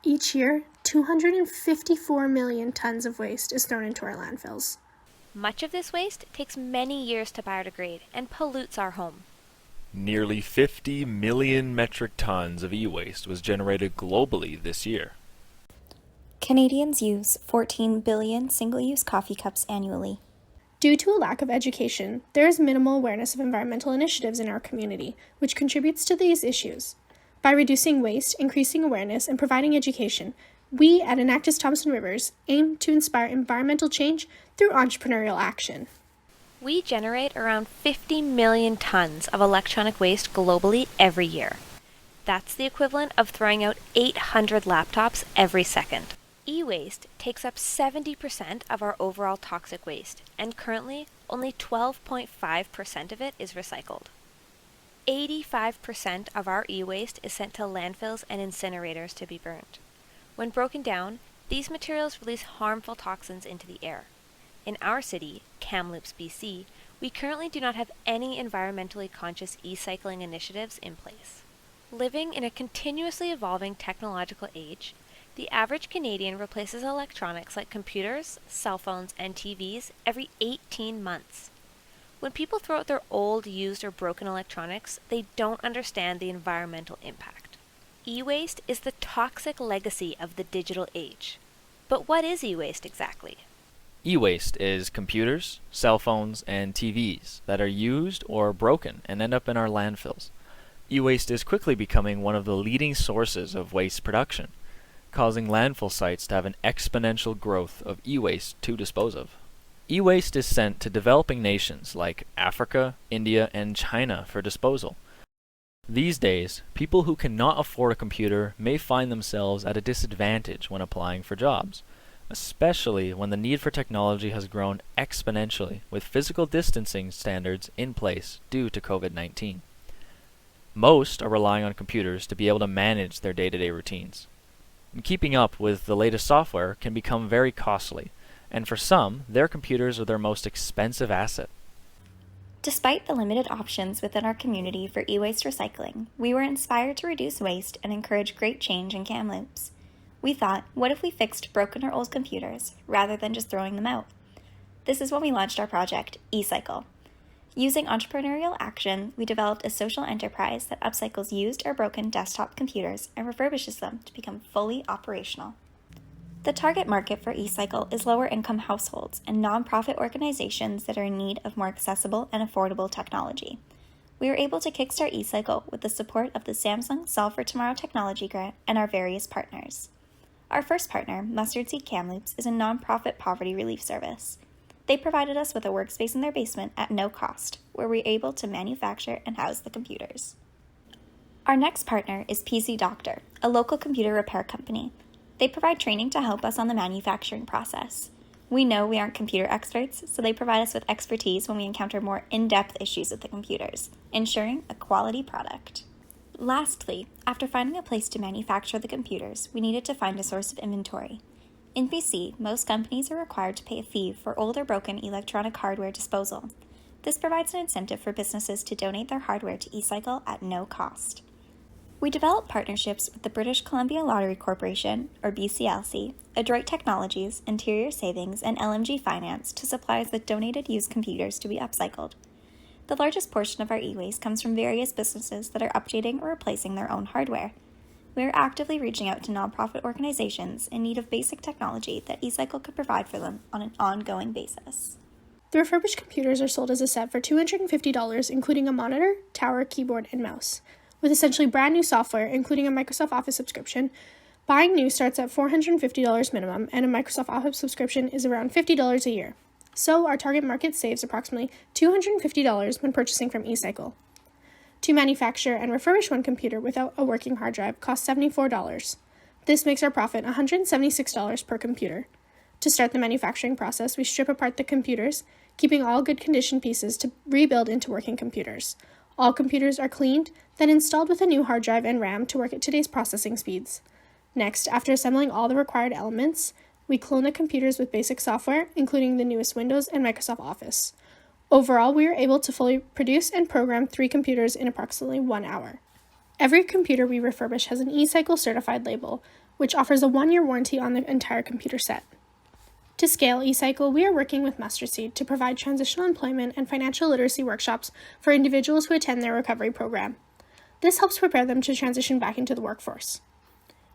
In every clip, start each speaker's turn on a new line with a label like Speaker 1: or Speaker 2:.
Speaker 1: Each year, 254 million tons of waste is thrown into our landfills.
Speaker 2: Much of this waste takes many years to biodegrade and pollutes our home.
Speaker 3: Nearly 50 million metric tons of e-waste was generated globally this year.
Speaker 4: Canadians use 14 billion single-use coffee cups annually.
Speaker 1: Due to a lack of education, there is minimal awareness of environmental initiatives in our community, which contributes to these issues. By reducing waste, increasing awareness, and providing education, we at Enactus Thompson Rivers aim to inspire environmental change through entrepreneurial action.
Speaker 2: We generate around 50 million tons of electronic waste globally every year. That's the equivalent of throwing out 800 laptops every second. E-waste takes up 70% of our overall toxic waste, and currently only 12.5% of it is recycled. 85% of our e-waste is sent to landfills and incinerators to be burned. When broken down, these materials release harmful toxins into the air. In our city, Kamloops, BC, we currently do not have any environmentally conscious e-cycling initiatives in place. Living in a continuously evolving technological age, the average Canadian replaces electronics like computers, cell phones, and TVs every 18 months. When people throw out their old, used, or broken electronics, they don't understand the environmental impact. E-waste is the toxic legacy of the digital age. But what is e-waste exactly?
Speaker 3: E-waste is computers, cell phones, and TVs that are used or broken and end up in our landfills. E-waste is quickly becoming one of the leading sources of waste production, causing landfill sites to have an exponential growth of e-waste to dispose of. E-waste is sent to developing nations like Africa, India, and China for disposal. These days, people who cannot afford a computer may find themselves at a disadvantage when applying for jobs, especially when the need for technology has grown exponentially with physical distancing standards in place due to COVID-19. Most are relying on computers to be able to manage their day-to-day routines. And keeping up with the latest software can become very costly, and for some, their computers are their most expensive asset.
Speaker 4: Despite the limited options within our community for e-waste recycling, we were inspired to reduce waste and encourage great change in Kamloops. We thought, what if we fixed broken or old computers, rather than just throwing them out? This is when we launched our project, eCycle. Using entrepreneurial action, we developed a social enterprise that upcycles used or broken desktop computers and refurbishes them to become fully operational. The target market for eCycle is lower-income households and nonprofit organizations that are in need of more accessible and affordable technology. We were able to kickstart eCycle with the support of the Samsung Solve for Tomorrow Technology Grant and our various partners. Our first partner, Mustard Seed Kamloops, is a nonprofit poverty relief service. They provided us with a workspace in their basement at no cost, where we were able to manufacture and house the computers. Our next partner is PC Doctor, a local computer repair company. They provide training to help us on the manufacturing process. We know we aren't computer experts, so they provide us with expertise when we encounter more in-depth issues with the computers, ensuring a quality product. Lastly, after finding a place to manufacture the computers, we needed to find a source of inventory. In BC, most companies are required to pay a fee for old or broken electronic hardware disposal. This provides an incentive for businesses to donate their hardware to eCycle at no cost. We developed partnerships with the British Columbia Lottery Corporation, or BCLC, Adroit Technologies, Interior Savings, and LMG Finance to supply us with donated used computers to be upcycled. The largest portion of our e-waste comes from various businesses that are updating or replacing their own hardware. We are actively reaching out to nonprofit organizations in need of basic technology that eCycle could provide for them on an ongoing basis.
Speaker 1: The refurbished computers are sold as a set for $250, including a monitor, tower, keyboard, and mouse. With essentially brand new software, including a Microsoft Office subscription, buying new starts at $450 minimum, and a Microsoft Office subscription is around $50 a year. So our target market saves approximately $250 when purchasing from eCycle. To manufacture and refurbish one computer without a working hard drive costs $74. This makes our profit $176 per computer. To start the manufacturing process, we strip apart the computers, keeping all good condition pieces to rebuild into working computers. All computers are cleaned, then installed with a new hard drive and RAM to work at today's processing speeds. Next, after assembling all the required elements, we clone the computers with basic software, including the newest Windows and Microsoft Office. Overall, we were able to fully produce and program 3 computers in approximately 1 hour. Every computer we refurbish has an eCycle certified label, which offers a 1-year warranty on the entire computer set. To scale eCycle, we are working with Mustard Seed to provide transitional employment and financial literacy workshops for individuals who attend their recovery program. This helps prepare them to transition back into the workforce.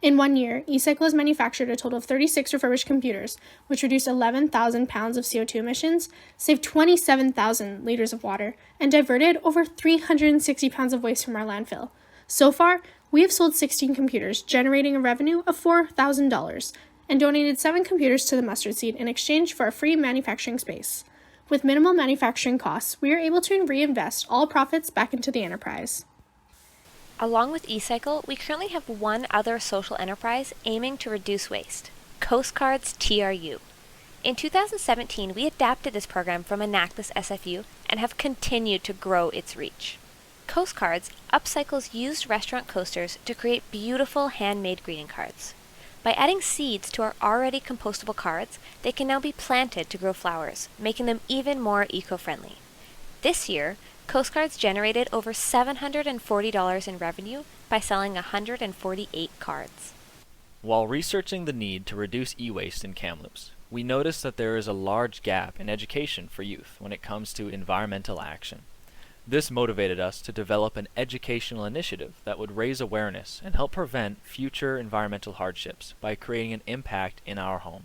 Speaker 1: In 1 year, eCycle has manufactured a total of 36 refurbished computers, which reduced 11,000 pounds of CO2 emissions, saved 27,000 liters of water, and diverted over 360 pounds of waste from our landfill. So far, we have sold 16 computers, generating a revenue of $4,000, and donated 7 computers to the Mustard Seed in exchange for a free manufacturing space. With minimal manufacturing costs, we are able to reinvest all profits back into the enterprise.
Speaker 2: Along with eCycle, we currently have one other social enterprise aiming to reduce waste, Coast Guard's TRU. In 2017, we adapted this program from Enactus SFU and have continued to grow its reach. Coast Guards upcycles used restaurant coasters to create beautiful handmade greeting cards. By adding seeds to our already compostable cards, they can now be planted to grow flowers, making them even more eco-friendly. This year, Coast Guards generated over $740 in revenue by selling 148 cards.
Speaker 3: While researching the need to reduce e-waste in Kamloops, we noticed that there is a large gap in education for youth when it comes to environmental action. This motivated us to develop an educational initiative that would raise awareness and help prevent future environmental hardships by creating an impact in our home.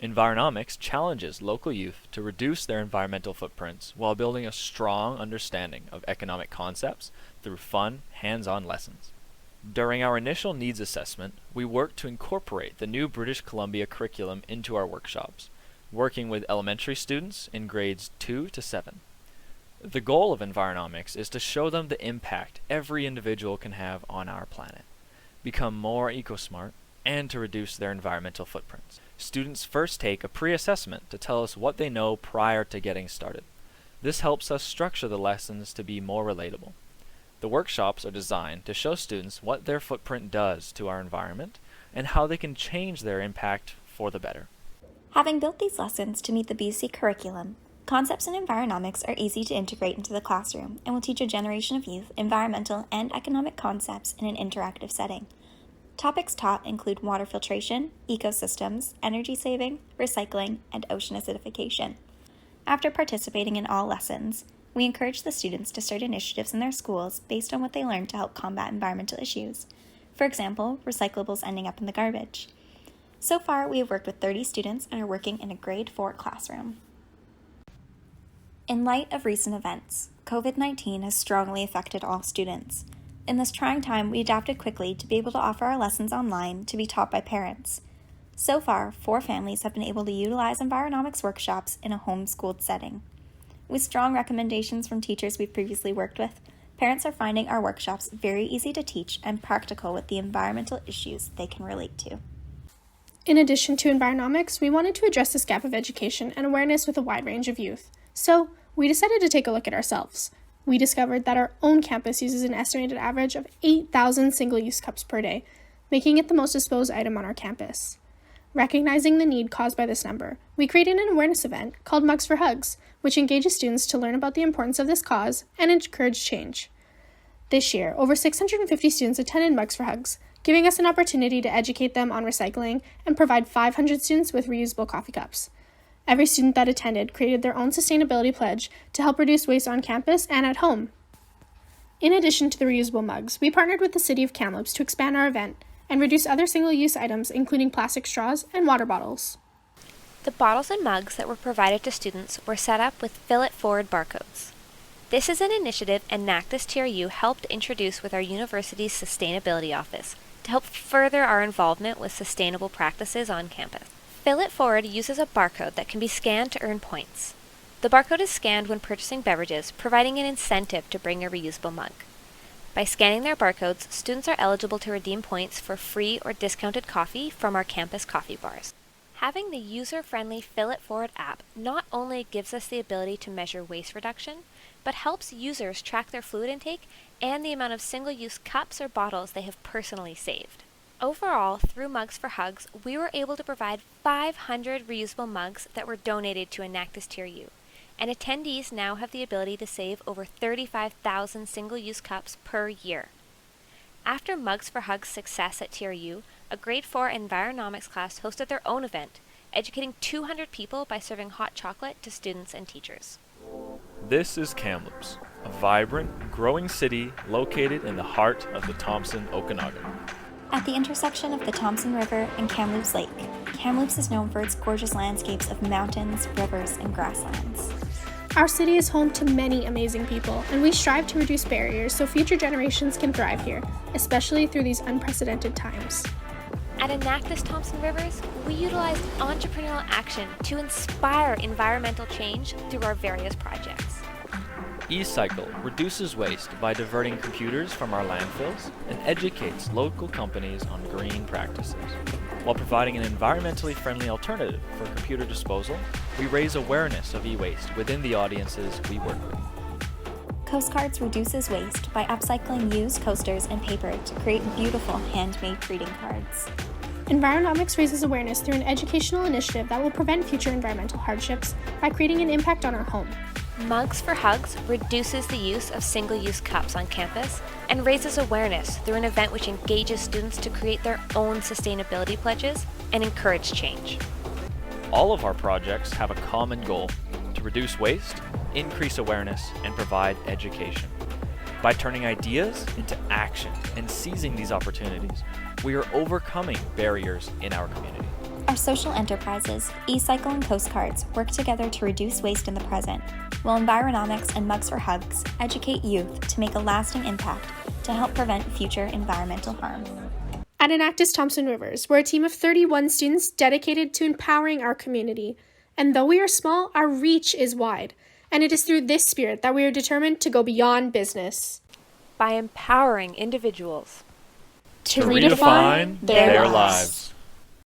Speaker 3: Environomics challenges local youth to reduce their environmental footprints while building a strong understanding of economic concepts through fun, hands-on lessons. During our initial needs assessment, we worked to incorporate the new British Columbia curriculum into our workshops, working with elementary students in grades 2 to 7. The goal of Environomics is to show them the impact every individual can have on our planet, become more eco-smart, and to reduce their environmental footprints. Students first take a pre-assessment to tell us what they know prior to getting started. This helps us structure the lessons to be more relatable. The workshops are designed to show students what their footprint does to our environment and how they can change their impact for the better.
Speaker 4: Having built these lessons to meet the BC curriculum, concepts in environomics are easy to integrate into the classroom and will teach a generation of youth environmental and economic concepts in an interactive setting. Topics taught include water filtration, ecosystems, energy saving, recycling, and ocean acidification. After participating in all lessons, we encourage the students to start initiatives in their schools based on what they learned to help combat environmental issues. For example, recyclables ending up in the garbage. So far, we have worked with 30 students and are working in a grade 4 classroom. In light of recent events, COVID-19 has strongly affected all students. In this trying time, we adapted quickly to be able to offer our lessons online to be taught by parents. So far, 4 families have been able to utilize environomics workshops in a homeschooled setting. With strong recommendations from teachers we've previously worked with, parents are finding our workshops very easy to teach and practical with the environmental issues they can relate to.
Speaker 1: In addition to environomics, we wanted to address this gap of education and awareness with a wide range of youth. So, we decided to take a look at ourselves. We discovered that our own campus uses an estimated average of 8,000 single-use cups per day, making it the most disposed item on our campus. Recognizing the need caused by this number, we created an awareness event called Mugs for Hugs, which engages students to learn about the importance of this cause and encourage change. This year, over 650 students attended Mugs for Hugs, giving us an opportunity to educate them on recycling and provide 500 students with reusable coffee cups. Every student that attended created their own sustainability pledge to help reduce waste on campus and at home. In addition to the reusable mugs, we partnered with the City of Kamloops to expand our event and reduce other single-use items, including plastic straws and water bottles.
Speaker 2: The bottles and mugs that were provided to students were set up with fill-it-forward barcodes. This is an initiative Enactus TRU helped introduce with our university's sustainability office to help further our involvement with sustainable practices on campus. Fill It Forward uses a barcode that can be scanned to earn points. The barcode is scanned when purchasing beverages, providing an incentive to bring a reusable mug. By scanning their barcodes, students are eligible to redeem points for free or discounted coffee from our campus coffee bars. Having the user-friendly Fill It Forward app not only gives us the ability to measure waste reduction, but helps users track their fluid intake and the amount of single-use cups or bottles they have personally saved. Overall, through Mugs for Hugs, we were able to provide 500 reusable mugs that were donated to Enactus TRU, and attendees now have the ability to save over 35,000 single-use cups per year. After Mugs for Hugs' success at TRU, a grade 4 environomics class hosted their own event, educating 200 people by serving hot chocolate to students and teachers.
Speaker 3: This is Kamloops, a vibrant, growing city located in the heart of the Thompson Okanagan.
Speaker 4: At the intersection of the Thompson River and Kamloops Lake, Kamloops is known for its gorgeous landscapes of mountains, rivers, and grasslands.
Speaker 1: Our city is home to many amazing people, and we strive to reduce barriers so future generations can thrive here, especially through these unprecedented times.
Speaker 2: At Enactus Thompson Rivers, we utilized entrepreneurial action to inspire environmental change through our various projects.
Speaker 3: eCycle reduces waste by diverting computers from our landfills and educates local companies on green practices. While providing an environmentally friendly alternative for computer disposal, we raise awareness of e-waste within the audiences we work with.
Speaker 4: Coast Cards reduces waste by upcycling used coasters and paper to create beautiful handmade greeting cards.
Speaker 1: Environomics raises awareness through an educational initiative that will prevent future environmental hardships by creating an impact on our home.
Speaker 2: Mugs for Hugs reduces the use of single-use cups on campus and raises awareness through an event which engages students to create their own sustainability pledges and encourage change.
Speaker 3: All of our projects have a common goal: to reduce waste, increase awareness, and provide education. By turning ideas into action and seizing these opportunities, we are overcoming barriers in our community.
Speaker 4: Our social enterprises, eCycle and Coast Cards, work together to reduce waste in the present, while Environomics and Mugs for Hugs educate youth to make a lasting impact to help prevent future environmental harm.
Speaker 1: At Enactus Thompson Rivers, we're a team of 31 students dedicated to empowering our community. And though we are small, our reach is wide. And it is through this spirit that we are determined to go beyond business.
Speaker 2: By empowering individuals
Speaker 1: To
Speaker 3: redefine their lives.